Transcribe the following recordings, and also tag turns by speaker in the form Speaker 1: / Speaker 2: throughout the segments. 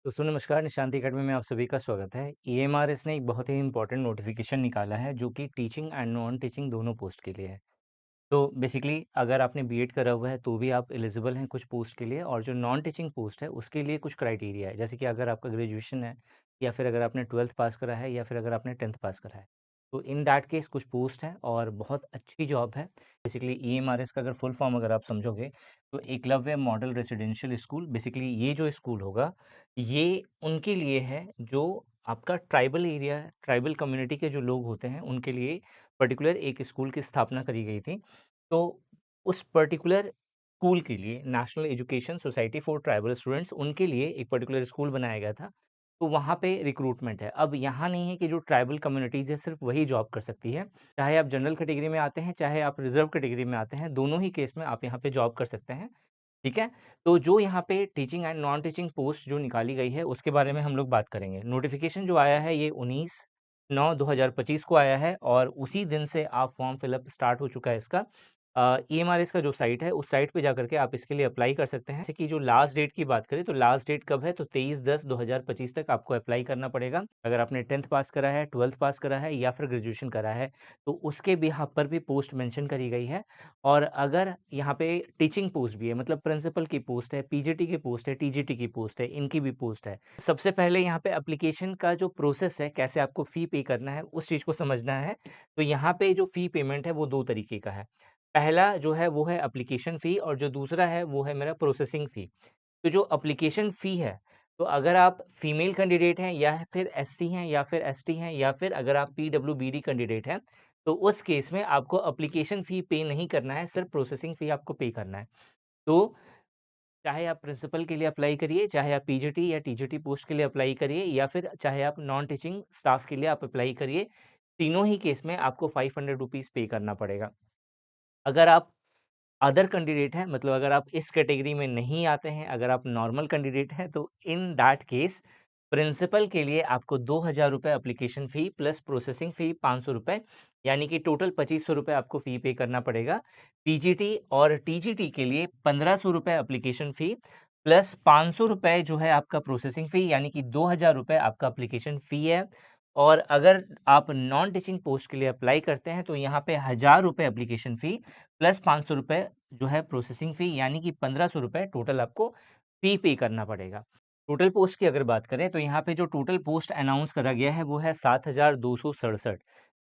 Speaker 1: दोस्तों नमस्कार, निशांति अकेडमी में आप सभी का स्वागत है। ईएमआरएस ने एक बहुत ही इम्पोर्टेंट नोटिफिकेशन निकाला है जो कि टीचिंग एंड नॉन टीचिंग दोनों पोस्ट के लिए है। तो बेसिकली अगर आपने बीएड करा हुआ है तो भी आप एलिजिबल हैं कुछ पोस्ट के लिए, और जो नॉन टीचिंग पोस्ट है उसके लिए कुछ क्राइटेरिया है। जैसे कि अगर आपका ग्रेजुएशन है, या फिर अगर आपने 12th पास करा है, या फिर अगर आपने 10th पास करा है, तो इन दैट केस कुछ पोस्ट है और बहुत अच्छी जॉब है। बेसिकली ईएमआरएस का अगर फुल फॉर्म अगर आप समझोगे तो Eklavya model residential school. Basically ये जो स्कूल होगा ये उनके लिए है जो आपका ट्राइबल एरिया, ट्राइबल कम्युनिटी के जो लोग होते हैं उनके लिए पर्टिकुलर एक स्कूल की स्थापना करी गई थी। तो उस पर्टिकुलर स्कूल के लिए national education society for tribal students, उनके लिए एक पर्टिकुलर स्कूल बनाया गया था। तो वहाँ पे रिक्रूटमेंट है। अब यहाँ नहीं है कि जो ट्राइबल कम्युनिटीज़ है सिर्फ वही जॉब कर सकती है। चाहे आप जनरल कैटेगरी में आते हैं, चाहे आप रिजर्व कैटेगरी में आते हैं, दोनों ही केस में आप यहाँ पे जॉब कर सकते हैं। ठीक है? तो जो यहाँ पे teaching and non teaching post जो निकाली गई है उसके बारे में हम लोग बात करेंगे। नोटिफ़िकेशन जो आया है ये 19/9/2025 को आया है, और उसी दिन से आप फॉर्म फिलअप स्टार्ट हो चुका है इसका। ईएमआरएस का जो साइट है उस साइट पे जाकर के आप इसके लिए अप्लाई कर सकते हैं। जैसे कि जो लास्ट डेट की बात करें तो लास्ट डेट कब है, तो 23/10/2025 तक आपको अप्लाई करना पड़ेगा। अगर आपने 10th पास करा है, 12th पास करा है, या फिर ग्रेजुएशन करा है तो उसके बिहाफ पर भी पोस्ट मेंशन करी गई है। और अगर यहाँ पे टीचिंग पोस्ट भी है, मतलब प्रिंसिपल की पोस्ट है, पीजीटी की पोस्ट है, टीजीटी की पोस्ट है, इनकी भी पोस्ट है। सबसे पहले यहाँ पे एप्लीकेशन का जो प्रोसेस है, कैसे आपको फ़ी पे करना है, उस चीज़ को समझना है। तो यहाँ पे जो फ़ी पेमेंट है वो 2 तरीके का है। पहला जो है वो है एप्लीकेशन फ़ी, और जो दूसरा है वो है मेरा प्रोसेसिंग फ़ी। तो जो एप्लीकेशन फ़ी है, तो अगर आप फीमेल कैंडिडेट हैं, या फिर एससी हैं, या फिर एसटी हैं, या फिर अगर आप पीडब्ल्यूबीडी कैंडिडेट हैं, तो उस केस में आपको एप्लीकेशन फ़ी पे नहीं करना है, सिर्फ प्रोसेसिंग फ़ी आपको पे करना है। तो चाहे आप प्रिंसिपल के लिए अप्लाई करिए, चाहे आप पीजीटी या टीजीटी पोस्ट के लिए अप्लाई करिए, या फिर चाहे आप नॉन टीचिंग स्टाफ के लिए आप अप्लाई करिए, तीनों ही केस में आपको ₹500 पे करना पड़ेगा। अगर आप अदर कैंडिडेट हैं, मतलब अगर आप इस कैटेगरी में नहीं आते हैं, अगर आप नॉर्मल कैंडिडेट हैं, तो इन दैट केस प्रिंसिपल के लिए आपको ₹2000 application fee plus processing fee ₹500, यानी कि टोटल ₹2500 आपको फ़ी पे करना पड़ेगा। पीजीटी और टीजीटी के लिए ₹1500 एप्लीकेशन फ़ी प्लस ₹500 जो है आपका प्रोसेसिंग फ़ी, यानी कि ₹2000 आपका एप्लीकेशन फ़ी है। और अगर आप नॉन टीचिंग पोस्ट के लिए अप्लाई करते हैं तो यहाँ पे ₹1000 एप्लीकेशन फ़ी प्लस ₹500 जो है प्रोसेसिंग फ़ी, यानी कि ₹1500 टोटल आपको फ़ी पे करना पड़ेगा। टोटल पोस्ट की अगर बात करें तो यहाँ पे जो टोटल पोस्ट अनाउंस करा गया है वो है 7267।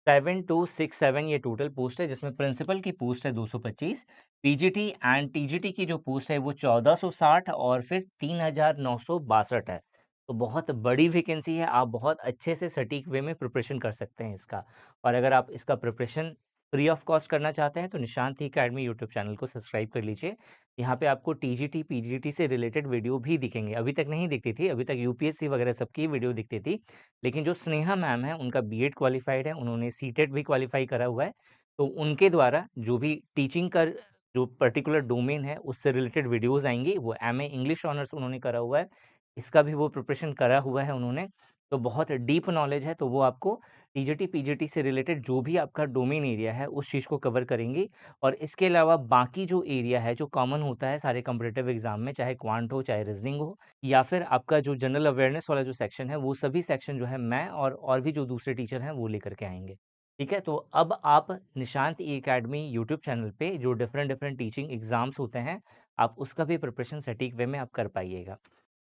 Speaker 1: 7267 ये टोटल पोस्ट है, जिसमें प्रिंसिपल की पोस्ट है 225, पीजीटी एंड टीजीटी की जो पोस्ट है वो 1460, और फिर 3962 है। तो बहुत बड़ी वैकेंसी है, आप बहुत अच्छे से सटीक वे में प्रिपरेशन कर सकते हैं इसका। और अगर आप इसका प्रिपरेशन फ्री ऑफ कॉस्ट करना चाहते हैं तो निशांत अकेडमी यूट्यूब चैनल को सब्सक्राइब कर लीजिए। यहाँ पे आपको टीजीटी, पीजीटी से रिलेटेड वीडियो भी दिखेंगे। अभी तक नहीं दिखती थी, अभी तक यूपीएससी वगैरह सबकी वीडियो दिखती थी। लेकिन जो स्नेहा मैम हैं, उनका बीएड क्वालिफाइड है, उन्होंने सीटेट भी क्वालिफाई करा हुआ है। तो उनके द्वारा जो भी टीचिंग का जो पर्टिकुलर डोमेन है, उससे रिलेटेड वीडियोज़ आएँगी। वो एमए इंग्लिश ऑनर्स उन्होंने करा हुआ है, इसका भी वो प्रिपरेशन करा हुआ है उन्होंने। तो बहुत डीप नॉलेज है, तो वो आपको टीजीटी, पीजीटी से रिलेटेड जो भी आपका डोमेन एरिया है, उस चीज़ को कवर करेंगी। और इसके अलावा बाकी जो एरिया है, जो कॉमन होता है सारे कॉम्पिटिटिव एग्ज़ाम में, चाहे क्वांट हो, चाहे रीज़निंग हो, या फिर आपका जो जनरल अवेयरनेस वाला जो सेक्शन है, वो सभी सेक्शन जो है मैं और भी जो दूसरे टीचर हैं, वो लेकर के आएँगे। ठीक है? तो अब आप निशांत ई अकेडमी यूट्यूब चैनल पे जो डिफरेंट डिफरेंट टीचिंग एग्ज़ाम्स होते हैं, आप उसका भी प्रिपरेशन सटीक वे में आप कर पाइएगा।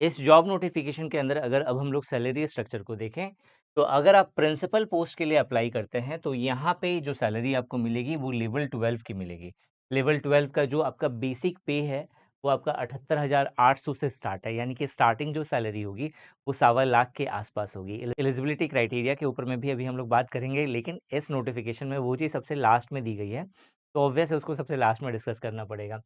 Speaker 1: इस जॉब नोटिफ़िकेशन के अंदर अगर अब हम लोग सैलरी स्ट्रक्चर को देखें, तो अगर आप प्रिंसिपल पोस्ट के लिए अप्लाई करते हैं, तो यहाँ पे जो सैलरी आपको मिलेगी, वो लेवल 12 की मिलेगी। लेवल 12 का जो आपका बेसिक पे है, वो आपका 78,800 से स्टार्ट है, यानी कि स्टार्टिंग जो सैलरी होगी, वो सवा लाख के आसपास होगी। एलिजिबिलिटी क्राइटेरिया के ऊपर में भी अभी हम लोग बात करेंगे, लेकिन इस नोटिफ़िकेशन में वो चीज़ सबसे लास्ट में दी गई है, तो ऑब्वियस है उसको सबसे लास्ट में डिस्कस करना पड़ेगा।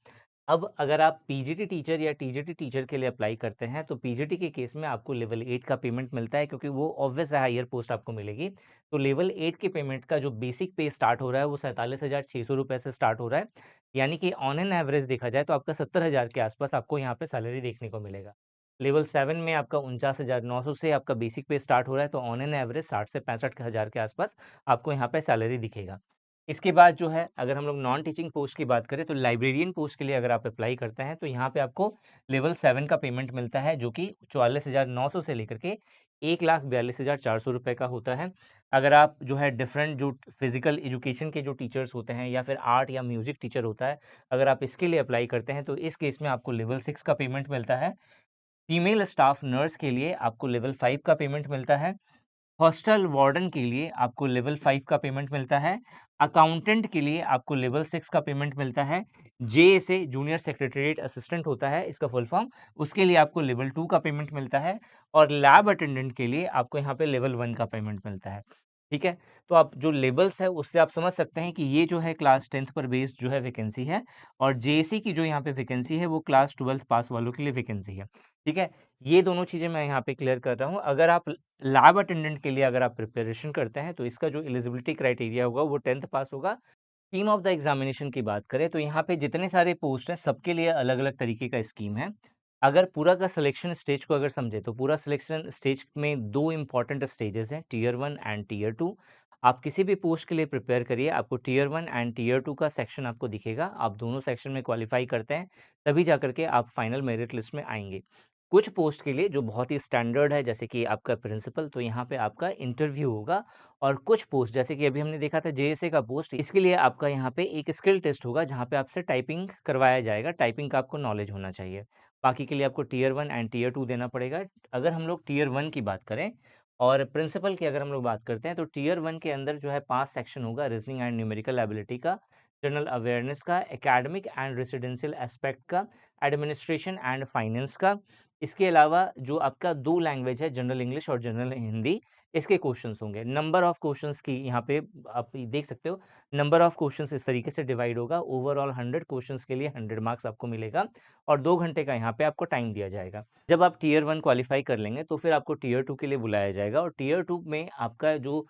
Speaker 1: अब अगर आप पीजीटी टीचर या टीजीटी टीचर के लिए अप्लाई करते हैं, तो पीजीटी के केस में आपको लेवल 8 का पेमेंट मिलता है, क्योंकि वो ऑब्वियस है हायर पोस्ट आपको मिलेगी। तो लेवल 8 के पेमेंट का जो बेसिक पे स्टार्ट हो रहा है वो 47,600 रुपए से स्टार्ट हो रहा है, यानी कि ऑन एन एवरेज देखा जाए तो आपका 70,000 के आसपास आपको यहाँ पे सैलरी देखने को मिलेगा। लेवल 7 में आपका 49,900 से आपका बेसिक पे स्टार्ट हो रहा है, तो ऑन एन एवरेज 60 से 65,000 के आसपास आपको यहाँ पे सैलरी दिखेगा। इसके बाद जो है अगर हम लोग नॉन टीचिंग पोस्ट की बात करें तो लाइब्रेरियन पोस्ट के लिए अगर आप अप्लाई करते हैं तो यहाँ पे आपको लेवल 7 का पेमेंट मिलता है, जो कि 44,900 से लेकर के 1,42,400 रुपए का होता है। अगर आप जो है डिफरेंट जो फिजिकल एजुकेशन के जो टीचर्स होते हैं या फिर आर्ट या म्यूजिक टीचर होता है, अगर आप इसके लिए अप्लाई करते हैं तो इस केस में आपको लेवल 6 का पेमेंट मिलता है। फीमेल स्टाफ नर्स के लिए आपको लेवल 5 का पेमेंट मिलता है। हॉस्टल वार्डन के लिए आपको लेवल 5 का पेमेंट मिलता है। अकाउंटेंट के लिए आपको लेवल 6 का पेमेंट मिलता है। जेएसए जूनियर सेक्रेटरीट असिस्टेंट होता है इसका फुल फॉर्म, उसके लिए आपको लेवल 2 का पेमेंट मिलता है। और लैब अटेंडेंट के लिए आपको यहाँ पे लेवल 1 का पेमेंट मिलता है। ठीक है? तो आप जो लेवल्स है उससे आप समझ सकते हैं कि ये जो है क्लास 10th पर बेस्ड जो है वैकेंसी है, और जेएसई की जो यहाँ पे वैकेंसी है वो क्लास 12th पास वालों के लिए वैकेंसी है। ठीक है? ये दोनों चीज़ें मैं यहाँ पे क्लियर कर रहा हूँ। अगर आप लैब अटेंडेंट के लिए अगर आप प्रिपरेशन करते हैं तो इसका जो एलिजिबिलिटी क्राइटेरिया होगा वो 10th पास होगा। थीम ऑफ द एग्जामिनेशन की बात करें तो यहाँ पे जितने सारे पोस्ट हैं सबके लिए अलग-अलग तरीके का स्कीम है। अगर पूरा का सिलेक्शन स्टेज को अगर समझे तो पूरा सिलेक्शन स्टेज में 2 इम्पोर्टेंट स्टेजेस हैं, टियर 1 एंड टियर 2। आप किसी भी पोस्ट के लिए प्रिपेयर करिए, आपको टियर 1 एंड टियर 2 का सेक्शन आपको दिखेगा। आप दोनों सेक्शन में क्वालिफाई करते हैं, तभी जाकर के आप फाइनल मेरिट लिस्ट में आएँगे। कुछ पोस्ट के लिए जो बहुत ही स्टैंडर्ड है जैसे कि आपका प्रिंसिपल, तो यहाँ पे आपका इंटरव्यू होगा। और कुछ पोस्ट जैसे कि अभी हमने देखा था जेएसए का पोस्ट, इसके लिए आपका यहाँ पे एक स्किल टेस्ट होगा जहाँ पे आपसे टाइपिंग करवाया जाएगा, टाइपिंग का आपको नॉलेज होना चाहिए। बाकी के लिए आपको टियर 1 एंड टियर 2 देना पड़ेगा। अगर हम लोग टियर 1 की बात करें और प्रिंसिपल की अगर हम लोग बात करते हैं तो टियर 1 के अंदर जो है 5 सेक्शन होगा, रीजनिंग एंड न्यूमेरिकल एबिलिटी का, जनरल अवेयरनेस का, एकेडमिक एंड रेसिडेंशियल एस्पेक्ट का, एडमिनिस्ट्रेशन एंड फाइनेंस का। इसके अलावा जो आपका 2 लैंग्वेज है, जनरल इंग्लिश और जनरल हिंदी, इसके क्वेश्चंस होंगे। नंबर ऑफ क्वेश्चंस की यहाँ पे आप देख सकते हो, नंबर ऑफ क्वेश्चंस इस तरीके से डिवाइड होगा। ओवरऑल 100 क्वेश्चंस के लिए 100 मार्क्स आपको मिलेगा और 2 घंटे का यहाँ पे आपको टाइम दिया जाएगा। जब आप टियर 1 क्वालिफाई कर लेंगे तो फिर आपको टियर 2 के लिए बुलाया जाएगा, और टियर 2 में आपका जो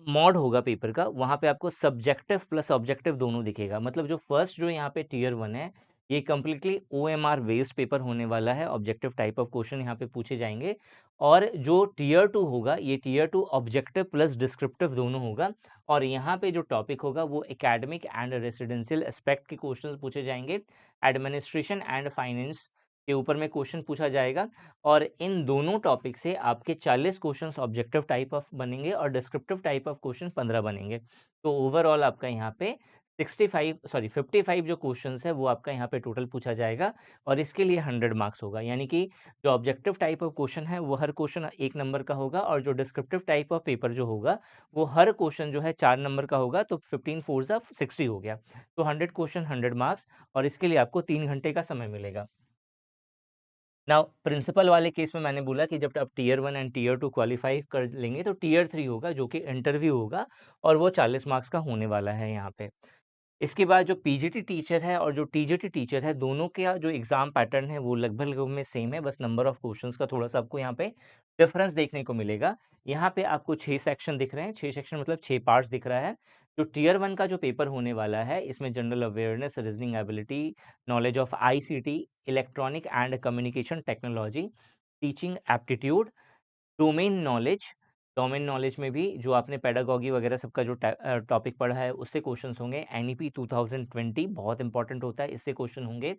Speaker 1: मॉड होगा पेपर का, वहाँ पे आपको सब्जेक्टिव प्लस ऑब्जेक्टिव दोनों दिखेगा। मतलब जो फर्स्ट जो यहाँ पे टियर 1 है, ये कंप्लीटली ओएमआर बेस्ड पेपर होने वाला है, ऑब्जेक्टिव टाइप ऑफ क्वेश्चन यहाँ पे पूछे जाएंगे। और जो टियर 2 होगा, ये टियर 2 ऑब्जेक्टिव प्लस डिस्क्रिप्टिव दोनों होगा, और यहाँ पे जो टॉपिक होगा वो एकेडमिक एंड रेसिडेंशियल एस्पेक्ट के क्वेश्चंस पूछे जाएंगे। एडमिनिस्ट्रेशन एंड फाइनेंस के ऊपर में क्वेश्चन पूछा जाएगा, और इन दोनों टॉपिक से आपके 40 क्वेश्चंस ऑब्जेक्टिव टाइप ऑफ बनेंगे और डिस्क्रिप्टिव टाइप ऑफ क्वेश्चन 15 बनेंगे। तो ओवरऑल आपका यहाँ पे 55 जो क्वेश्चंस है वो आपका यहाँ पे टोटल पूछा जाएगा, और इसके लिए 100 मार्क्स होगा। यानी कि जो ऑब्जेक्टिव टाइप ऑफ क्वेश्चन है वो हर क्वेश्चन 1 नंबर का होगा, और जो डिस्क्रिप्टिव टाइप ऑफ पेपर जो होगा वो हर क्वेश्चन जो है 4 नंबर का होगा। तो 15 4 ज़ा 60 हो गया। तो 100 क्वेश्चन 100 मार्क्स, और इसके लिए आपको 3 घंटे का समय मिलेगा। नाउ प्रिंसिपल वाले केस में मैंने बोला कि जब आप टियर 1 एंड टियर 2 क्वालिफाई कर लेंगे तो टियर 3 होगा, जो कि इंटरव्यू होगा, और वो 40 मार्क्स का होने वाला है यहाँ पे। इसके बाद जो पीजीटी टीचर है और जो टीजीटी टीचर है, दोनों का जो एग्ज़ाम पैटर्न है वो लगभग में सेम है, बस नंबर ऑफ क्वेश्चंस का थोड़ा-सा आपको यहाँ पे डिफरेंस देखने को मिलेगा। यहाँ पे आपको 6 सेक्शन दिख रहे हैं, 6 सेक्शन मतलब 6 पार्ट्स दिख रहा है। जो टियर 1 का जो पेपर होने वाला है, इसमें general awareness, reasoning ability, knowledge of ICT, electronic and communication technology, teaching aptitude, domain knowledge, domain knowledge में भी जो आपने पेडागॉगी वगैरह सबका जो टॉपिक पढ़ा है उससे क्वेश्चंस होंगे। एनईपी 2020 बहुत इंपॉर्टेंट होता है, इससे क्वेश्चन होंगे।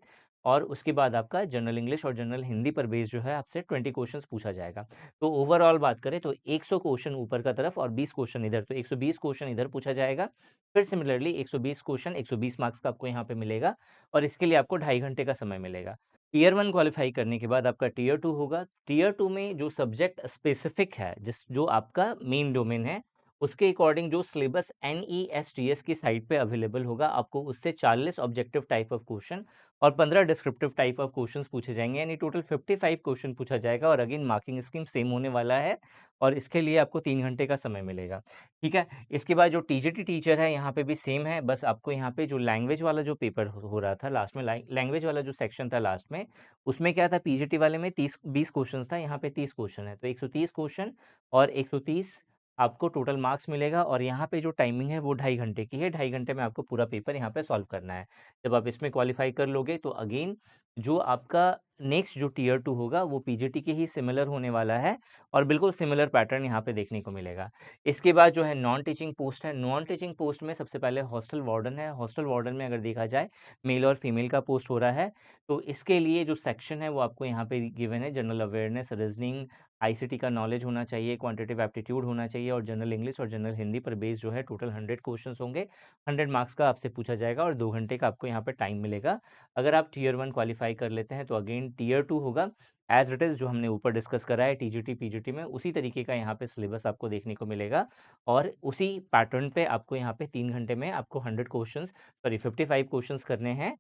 Speaker 1: और उसके बाद आपका जनरल इंग्लिश और जनरल हिंदी पर बेस जो है आपसे 20 क्वेश्चंस पूछा जाएगा। तो ओवरऑल बात करें तो 100 क्वेश्चन ऊपर का तरफ और 20 क्वेश्चन इधर, तो 120 क्वेश्चन इधर पूछा जाएगा। फिर सिमिलरली 120 क्वेश्चन 120 मार्क्स का आपको यहाँ पे मिलेगा, और इसके लिए आपको 2.5 घंटे का समय मिलेगा। टीयर 1 क्वालिफाई करने के बाद आपका टीयर 2 होगा। टीयर 2 में जो सब्जेक्ट स्पेसिफिक है, जिस जो आपका मेन डोमेन है, उसके अकॉर्डिंग जो सिलेबस एनईएसटीएस की साइट पे अवेलेबल होगा, आपको उससे 40 ऑब्जेक्टिव टाइप ऑफ क्वेश्चन और 15 डिस्क्रिप्टिव टाइप ऑफ क्वेश्चंस पूछे जाएंगे, यानी टोटल 55 क्वेश्चन पूछा जाएगा। और अगेन मार्किंग स्कीम सेम होने वाला है, और इसके लिए आपको 3 घंटे का समय मिलेगा। ठीक है? इसके बाद जो टीजीटी टीचर है, यहाँ पे भी सेम है, बस आपको यहाँ पे जो लैंग्वेज वाला जो पेपर हो रहा था लास्ट में, लैंग्वेज वाला जो सेक्शन था लास्ट में, उसमें क्या था, पीजीटी वाले में 20 क्वेश्चन था, यहाँ पे 30 क्वेश्चन है, तो 130 क्वेश्चन और 130 आपको टोटल मार्क्स मिलेगा। और यहाँ पे जो टाइमिंग है वो 2.5 घंटे की है, 2.5 घंटे में आपको पूरा पेपर यहाँ पे सॉल्व करना है। जब आप इसमें क्वालिफाई कर लोगे तो अगेन जो आपका नेक्स्ट जो टियर 2 होगा वो पीजीटी के ही सिमिलर होने वाला है और बिल्कुल सिमिलर पैटर्न यहाँ पे देखने को मिलेगा। इसके बाद जो है नॉन टीचिंग पोस्ट है, नॉन टीचिंग पोस्ट में सबसे पहले हॉस्टल वार्डन है। हॉस्टल वार्डन में अगर देखा जाए मेल और फीमेल का पोस्ट हो रहा है, तो इसके लिए जो सेक्शन है वो आपको यहाँ पे गिवन है। जनरल अवेयरनेस, रीजनिंग, आईसीटी का नॉलेज होना चाहिए, क्वांटिटेटिव एप्टीट्यूड होना चाहिए और जनरल इंग्लिश और जनरल हिंदी पर बेस जो है टोटल 100 क्वेश्चंस होंगे। 100 मार्क्स का आपसे पूछा जाएगा और 2 घंटे का आपको यहाँ पे टाइम मिलेगा। अगर आप टियर 1 क्वालीफाई कर लेते हैं तो अगेन टियर 2 होगा एज इट इज़, जो हमने ऊपर डिस्कस करा है टीजीटी पीजीटी में, उसी तरीके का यहाँ पे सिलेबस आपको देखने को मिलेगा और उसी पैटर्न पे आपको यहाँ पे 3 घंटे में आपको 100 क्वेश्चंस, सॉरी 55 क्वेश्चंस करने हैं।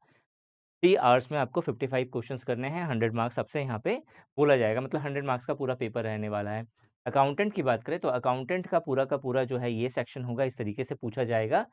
Speaker 1: 3 आवर्स में आपको 55 क्वेश्चंस करने हैं, 100 मार्क्स आपसे यहाँ पे बोला जाएगा, मतलब 100 मार्क्स का पूरा पेपर रहने वाला है। अकाउंटेंट की बात करें तो अकाउंटेंट का पूरा जो है ये सेक्शन होगा, इस तरीके से पूछा जाएगा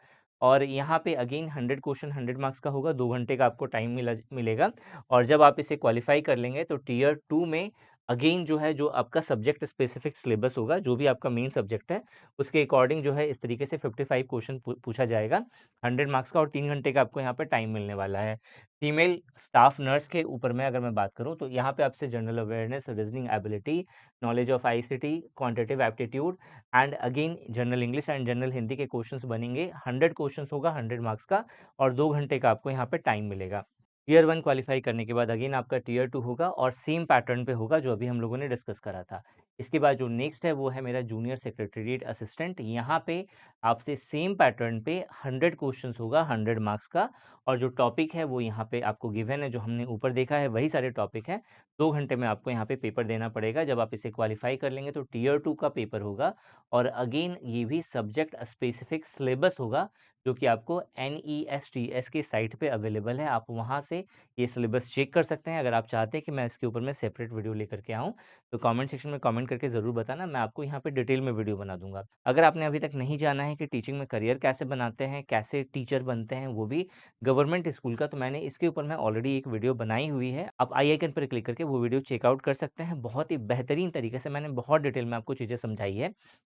Speaker 1: और यहाँ पे अगेन 100 क्वेश्चन 100 मार्क्स का होगा, 2 घंटे का आपको टाइम मिलेगा और जब आप इसे क्वालीफाई कर लेंगे तो टियर 2 में अगेन जो है, जो आपका सब्जेक्ट स्पेसिफिक सिलेबस होगा, जो भी आपका मेन सब्जेक्ट है, उसके अकॉर्डिंग जो है इस तरीके से 55 क्वेश्चन पूछा जाएगा 100 मार्क्स का और 3 घंटे का आपको यहाँ पे टाइम मिलने वाला है। फीमेल स्टाफ नर्स के ऊपर में अगर मैं बात करूँ तो यहाँ पे आपसे general awareness, reasoning ability, knowledge of ICT, quantitative aptitude and again general English and general Hindi के क्वेश्चंस बनेंगे। 100 क्वेश्चंस होगा 100 मार्क्स का और 2 घंटे का आपको यहाँ पे टाइम मिलेगा। टियर 1 क्वालीफाई करने के बाद अगेन आपका टियर 2 होगा और सेम पैटर्न पे होगा जो अभी हम लोगों ने डिस्कस करा था। इसके बाद जो नेक्स्ट है वो है मेरा जूनियर सेक्रेटेरिएट असिस्टेंट। यहाँ पे आपसे सेम पैटर्न पे 100 क्वेश्चंस होगा 100 मार्क्स का और जो टॉपिक है वो यहाँ पे आपको गिवन है, जो हमने ऊपर देखा है वही सारे टॉपिक हैं। 2 घंटे में आपको यहाँ पे पेपर देना पड़ेगा। जब आप इसे क्वालीफाई कर लेंगे तो टियर 2 का पेपर होगा और अगेन ये भी सब्जेक्ट स्पेसिफिक सिलेबस होगा, जो कि आपको NESTS की साइट पे अवेलेबल है। आप वहाँ से ये सिलेबस चेक कर सकते हैं। अगर आप चाहते हैं कि मैं इसके ऊपर में सेपरेट वीडियो लेकर के आऊँ, तो कमेंट सेक्शन में कमेंट करके ज़रूर बताना, मैं आपको यहाँ पे डिटेल में वीडियो बना दूँगा। अगर आपने अभी तक नहीं जाना है कि टीचिंग में करियर कैसे बनाते हैं, कैसे टीचर बनते हैं, वो भी गवर्नमेंट स्कूल का, तो मैंने इसके ऊपर मैं ऑलरेडी एक वीडियो बनाई हुई है। आप आई आइकन पर क्लिक करके वो वीडियो चेकआउट कर सकते हैं। बहुत ही बेहतरीन तरीके से मैंने बहुत डिटेल में आपको चीज़ें समझाई है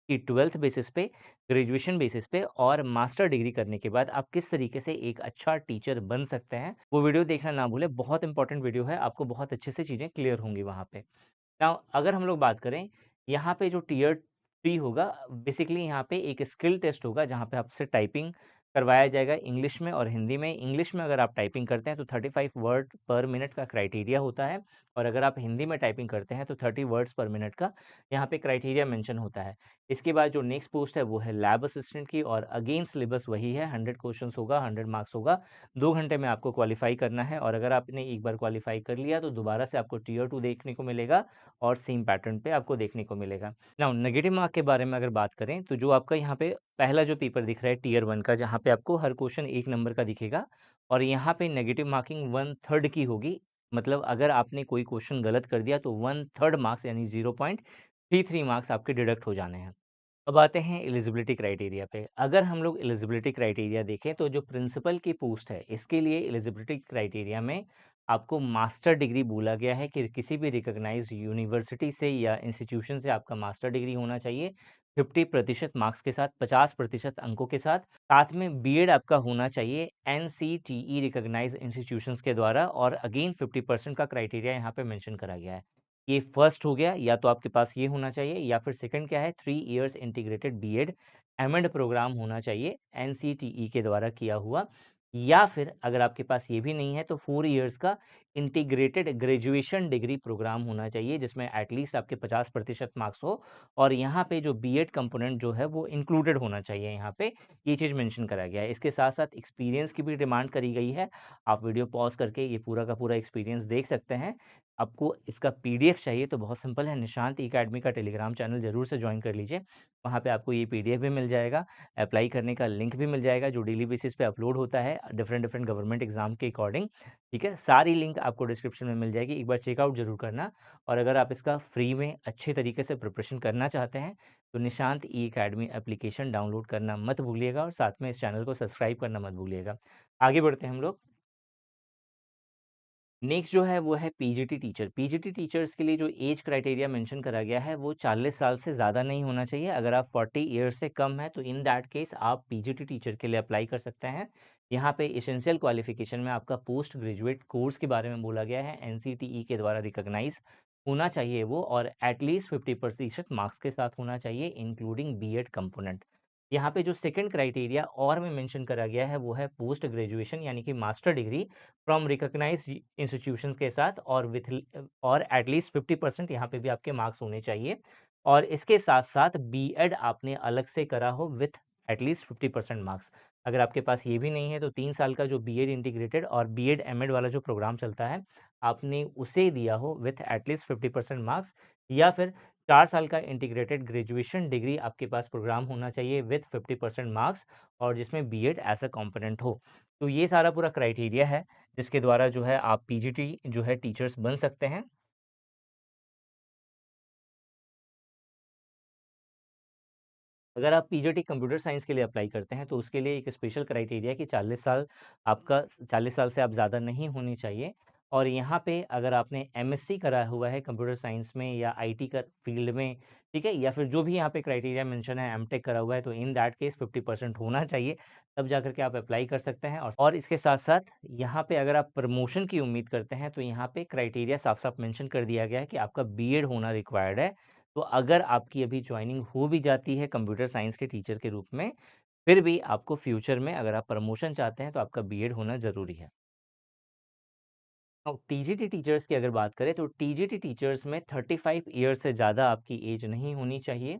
Speaker 1: कि 12th बेसिस पे, ग्रेजुएशन बेसिस पे और मास्टर डिग्री करने के बाद आप किस तरीके से एक अच्छा टीचर बन सकते हैं। वो वीडियो देखना ना भूलें, बहुत इंपॉर्टेंट वीडियो है, आपको बहुत अच्छे से चीज़ें क्लियर होंगी वहाँ पे। नाउ अगर हम लोग बात करें, यहाँ पे जो टियर 3 होगा, बेसिकली यहाँ पे एक स्किल टेस्ट होगा जहाँ पे आपसे टाइपिंग करवाया जाएगा इंग्लिश में और हिंदी में। इंग्लिश में अगर आप टाइपिंग करते हैं तो 35 वर्ड पर मिनट का क्राइटेरिया होता है और अगर आप हिंदी में टाइपिंग करते हैं तो 30 वर्ड्स पर मिनट का यहाँ पे क्राइटेरिया मेंशन होता है। इसके बाद जो नेक्स्ट पोस्ट है वो है लैब असिस्टेंट की और अगेन सिलेबस वही है, 100 क्वेश्चंस होगा, 100 मार्क्स होगा, 2 घंटे में आपको क्वालीफाई करना है और अगर आपने एक बार क्वालीफाई कर लिया तो दोबारा से आपको टियर 2 देखने को मिलेगा और सेम पैटर्न पे आपको देखने को मिलेगा। नाउ नेगेटिव मार्क के बारे में अगर बात करें तो जो आपका यहाँ पे पहला जो पेपर दिख रहा है टियर 1 का, जहाँ पे आपको हर क्वेश्चन 1 नंबर का दिखेगा और यहाँ पे नेगेटिव मार्किंग 1/3 की होगी। मतलब अगर आपने कोई क्वेश्चन गलत कर दिया तो 1/3 मार्क्स यानी 0.33 मार्क्स आपके डिडक्ट हो जाने हैं। अब आते हैं एलिजिबिलिटी क्राइटेरिया पे। अगर हम लोग एलिजिबिलिटी क्राइटेरिया देखें तो जो प्रिंसिपल की पोस्ट है, इसके लिए एलिजिबिलिटी क्राइटेरिया में आपको मास्टर डिग्री बोला गया है कि किसी भी रिकॉग्नाइज्ड यूनिवर्सिटी से या इंस्टीट्यूशन से आपका मास्टर डिग्री होना चाहिए 50% मार्क्स के साथ, 50% अंकों के साथ। साथ में बीएड आपका होना चाहिए एनसीटीई रिकॉग्नाइज्ड इंस्टीट्यूशंस के द्वारा और अगेन 50% का क्राइटेरिया यहाँ पे मेंशन करा गया है। ये फर्स्ट हो गया, या तो आपके पास ये होना चाहिए या फिर सेकंड क्या है, 3 years integrated BEd MEd program होना चाहिए एनसीटीई के द्वारा किया हुआ, या फिर अगर आपके पास ये भी नहीं है तो 4 इयर्स का इंटीग्रेटेड ग्रेजुएशन डिग्री प्रोग्राम होना चाहिए जिसमें एटलीस्ट आपके 50% मार्क्स हो और यहाँ पे जो बीएड कंपोनेंट जो है वो इंक्लूडेड होना चाहिए। यहाँ पे ये चीज़ मेंशन करा गया है। इसके साथ साथ एक्सपीरियंस की भी डिमांड करी गई है। आप वीडियो पॉज करके ये पूरा का पूरा एक्सपीरियंस देख सकते हैं। आपको इसका पीडीएफ चाहिए तो बहुत सिंपल है, निशांत एकेडमी का टेलीग्राम चैनल ज़रूर से ज्वाइन कर लीजिए। वहाँ पे आपको ये पीडीएफ भी मिल जाएगा, अप्लाई करने का लिंक भी मिल जाएगा जो डेली बेसिस पे अपलोड होता है डिफरेंट डिफरेंट गवर्नमेंट एग्जाम के अकॉर्डिंग। ठीक है, सारी लिंक आपको डिस्क्रिप्शन में मिल जाएगी, एक बार चेकआउट जरूर करना। और अगर आप इसका फ्री में अच्छे तरीके से प्रिपरेशन करना चाहते हैं तो निशांत ई एकेडमी एप्लीकेशन डाउनलोड करना मत भूलिएगा और साथ में इस चैनल को सब्सक्राइब करना मत भूलिएगा। आगे बढ़ते हैं हम लोग। नेक्स्ट जो है वो है पीजीटी टीचर। पीजीटी टीचर्स के लिए जो एज क्राइटेरिया मेंशन करा गया है वो 40 साल से ज़्यादा नहीं होना चाहिए। अगर आप 40 ईयर्स से कम है तो इन दैट केस आप पीजीटी टीचर के लिए अप्लाई कर सकते हैं। यहाँ पे एसेंशियल क्वालिफिकेशन में आपका पोस्ट ग्रेजुएट कोर्स के बारे में बोला गया है, एनसीटीई के द्वारा रिकॉग्नाइज होना चाहिए वो, और एटलीस्ट 50% मार्क्स के साथ होना चाहिए इंक्लूडिंग बीएड कंपोनेंट। यहाँ पे जो सेकंड क्राइटेरिया और में मेंशन करा गया है वो है पोस्ट ग्रेजुएशन यानी कि master degree from recognised institution के साथ, और विथ और एटलीस्ट 50% यहाँ पे भी आपके मार्क्स होने चाहिए, और इसके साथ साथ बीएड आपने अलग से करा हो विथ एटलीस्ट 50% मार्क्स। अगर आपके पास ये भी नहीं है तो 3 साल का जो बीएड इंटीग्रेटेड और बीएड एमएड वाला जो प्रोग्राम चलता है, आपने उसे दिया हो विथ एटलीस्ट 50% मार्क्स, या फिर 4 साल का इंटीग्रेटेड ग्रेजुएशन डिग्री आपके पास प्रोग्राम होना चाहिए विथ 50% मार्क्स, और जिसमें बीएड एज अ कंपोनेंट हो। तो ये सारा पूरा क्राइटेरिया है जिसके द्वारा जो है आप पीजीटी जो है टीचर्स बन सकते हैं। अगर आप पीजीटी कंप्यूटर साइंस के लिए अप्लाई करते हैं तो उसके लिए एक स्पेशल क्राइटेरिया है कि 40 साल आपका 40 साल से आप ज़्यादा नहीं होनी चाहिए। और यहाँ पे अगर आपने एमएससी करा हुआ है कंप्यूटर साइंस में या आईटी का फील्ड में, ठीक है, या फिर जो भी यहाँ पे क्राइटेरिया मेंशन है एमटेक करा हुआ है, तो इन दैट केस 50% होना चाहिए, तब जा करके आप अप्लाई कर सकते हैं। और इसके साथ साथ यहाँ पे अगर आप प्रमोशन की उम्मीद करते हैं तो यहाँ पे क्राइटेरिया साफ साफ मेंशन कर दिया गया है कि आपका बीएड होना रिक्वायर्ड है। तो अगर आपकी अभी जॉइनिंग हो भी जाती है कंप्यूटर साइंस के टीचर के रूप में, फिर भी आपको फ्यूचर में अगर आप प्रमोशन चाहते हैं तो आपका बीएड होना ज़रूरी है। अब टीजीटी टीचर्स की अगर बात करें तो टीजीटी टीचर्स में 35 ईयर से ज़्यादा आपकी एज नहीं होनी चाहिए,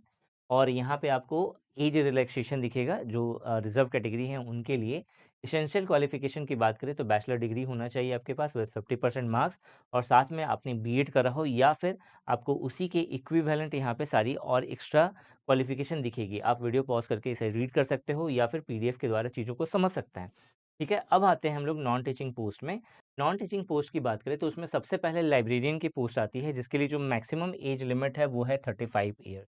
Speaker 1: और यहाँ पे आपको एज रिलैक्सेशन दिखेगा जो रिजर्व कैटेगरी है उनके लिए। एसेंशियल क्वालिफिकेशन की बात करें तो बैचलर डिग्री होना चाहिए आपके पास विद 50% मार्क्स, और साथ में आपने बीएड करा हो, या फिर आपको उसी के इक्विवेलेंट यहाँ पे सारी और एक्स्ट्रा क्वालिफिकेशन दिखेगी। आप वीडियो पॉज करके इसे रीड कर सकते हो या फिर पीडीएफ के द्वारा चीज़ों को समझ सकते हैं। ठीक है, अब आते हैं हम लोग नॉन टीचिंग पोस्ट में। नॉन टीचिंग पोस्ट की बात करें तो उसमें सबसे पहले लाइब्रेरियन की पोस्ट आती है, जिसके लिए जो मैक्सिमम एज लिमिट है वो है 35 ईयर,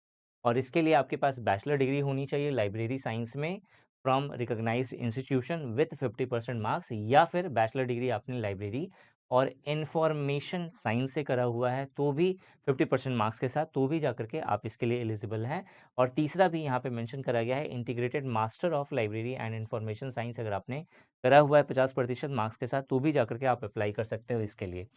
Speaker 1: और इसके लिए आपके पास बैचलर डिग्री होनी चाहिए लाइब्रेरी साइंस में from recognised institution with 50% marks, या फिर बैचलर डिग्री आपने लाइब्रेरी और इंफॉर्मेशन साइंस से करा हुआ है तो भी 50% मार्क्स के साथ, तो भी जाकर के आप इसके लिए एलिजिबल हैं। और तीसरा भी यहाँ पे मेंशन करा गया है, integrated master of library and information science अगर आपने करा हुआ है 50% मार्क्स के साथ, तो भी जाकर के आप अप्लाई कर सकते हो इसके लिए।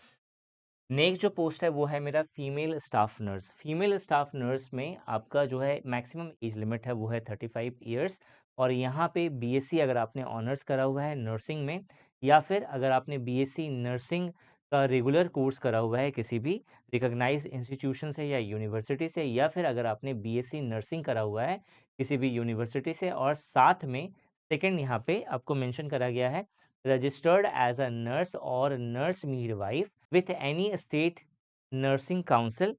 Speaker 1: नेक्स्ट जो पोस्ट है वो है मेरा female staff nurse. Female staff nurse में आपका जो है मैक्सिमम एज लिमिट है वो है 35 ईयर्स, और यहाँ पे बीएससी अगर आपने ऑनर्स करा हुआ है नर्सिंग में, या फिर अगर आपने बीएससी नर्सिंग का रेगुलर कोर्स करा हुआ है किसी भी रिकॉग्नाइज्ड इंस्टीट्यूशन से या यूनिवर्सिटी से, या फिर अगर आपने बीएससी नर्सिंग करा हुआ है किसी भी यूनिवर्सिटी से, और साथ में सेकंड यहाँ पे आपको मेंशन करा गया है रजिस्टर्ड एज अ नर्स और nurse midwife with any state nursing council,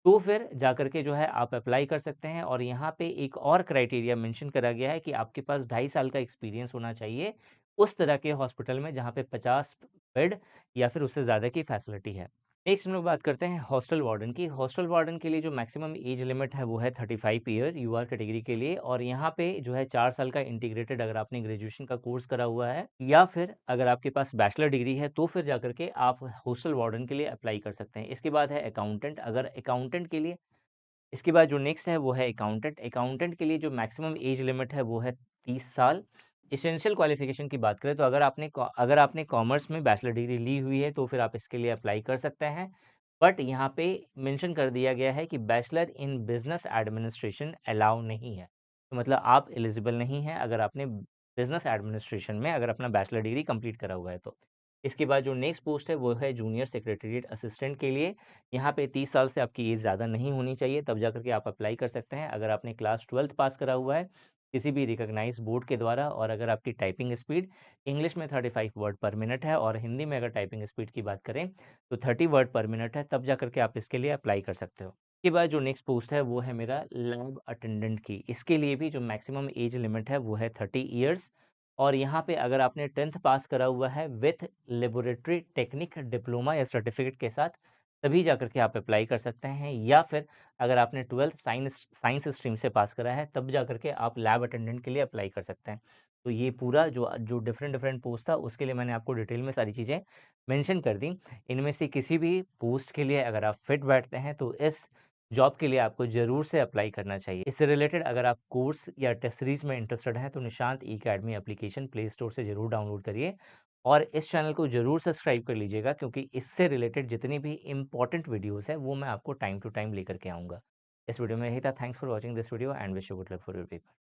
Speaker 1: तो फिर जाकर के जो है आप अप्लाई कर सकते हैं। और यहाँ पे एक और क्राइटेरिया मेंशन करा गया है कि आपके पास 2.5 साल का एक्सपीरियंस होना चाहिए उस तरह के हॉस्पिटल में जहाँ पे 50 बेड या फिर उससे ज़्यादा की फैसिलिटी है। नेक्स्ट हम लोग बात करते हैं हॉस्टल वार्डन की। हॉस्टल वार्डन के लिए जो मैक्सिमम एज लिमिट है वो है 35 ईयर यूआर कैटेगरी के लिए, और यहाँ पे जो है 4 साल का इंटीग्रेटेड अगर आपने ग्रेजुएशन का कोर्स करा हुआ है, या फिर अगर आपके पास बैचलर डिग्री है, तो फिर जाकर के आप हॉस्टल वार्डन के लिए अप्लाई कर सकते हैं। इसके बाद है अकाउंटेंट। अगर अकाउंटेंट के लिए इसके बाद जो नेक्स्ट है वो है अकाउंटेंट। अकाउंटेंट के लिए जो मैक्सिमम एज लिमिट है वो है 30 साल। एसेंशियल क्वालिफिकेशन की बात करें तो अगर आपने कॉमर्स में बैचलर डिग्री ली हुई है तो फिर आप इसके लिए अप्लाई कर सकते हैं। बट यहाँ पे मेंशन कर दिया गया है कि bachelor in business administration allow नहीं है, तो मतलब आप एलिजिबल नहीं हैं अगर आपने बिजनेस एडमिनिस्ट्रेशन में अगर अपना बैचलर डिग्री कंप्लीट करा हुआ है तो। इसके बाद जो नेक्स्ट पोस्ट है वो है जूनियर सेक्रेटरीट असिस्टेंट के लिए। यहाँ पे 30 साल से आपकी एज ज़्यादा नहीं होनी चाहिए, तब जाकर के आप अप्लाई कर सकते हैं अगर आपने क्लास 12th पास करा हुआ है किसी भी रिकॉग्नाइज्ड बोर्ड के द्वारा, और अगर आपकी टाइपिंग स्पीड इंग्लिश में 35 वर्ड पर मिनट है और हिंदी में अगर टाइपिंग स्पीड की बात करें तो 30 वर्ड पर मिनट है, तब जाकर के आप इसके लिए अप्लाई कर सकते हो। इसके बाद जो नेक्स्ट पोस्ट है वो है मेरा लैब अटेंडेंट की। इसके लिए भी जो मैक्सिमम एज लिमिट है वो है 30 ईयर्स, और यहाँ पे अगर आपने 10th पास करा हुआ है विथ लेबोरेटरी टेक्निक डिप्लोमा या सर्टिफिकेट के साथ, तभी जाकर के आप अप्लाई कर सकते हैं। या फिर अगर आपने 12th साइंस साइंस स्ट्रीम से पास करा है तब जाकर के आप लैब अटेंडेंट के लिए अप्लाई कर सकते हैं। तो ये पूरा जो जो डिफरेंट डिफरेंट पोस्ट था उसके लिए मैंने आपको डिटेल में सारी चीज़ें मेंशन कर दी। इनमें से किसी भी पोस्ट के लिए अगर आप फिट बैठते हैं तो इस जॉब के लिए आपको ज़रूर से अप्लाई करना चाहिए। इससे रिलेटेड अगर आप कोर्स या टेस्ट सीरीज़ में इंटरेस्टेड हैं, तो निशांत ई अकेडमी एप्लीकेशन प्ले स्टोर से ज़रूर डाउनलोड करिए और इस चैनल को ज़रूर सब्सक्राइब कर लीजिएगा क्योंकि इससे रिलेटेड जितनी भी इम्पोर्टेंट वीडियोज़ हैं, वो मैं आपको टाइम टू टाइम लेकर के आऊँगा। इस वीडियो में यही था। Thanks for watching this video and wish you good luck for your paper.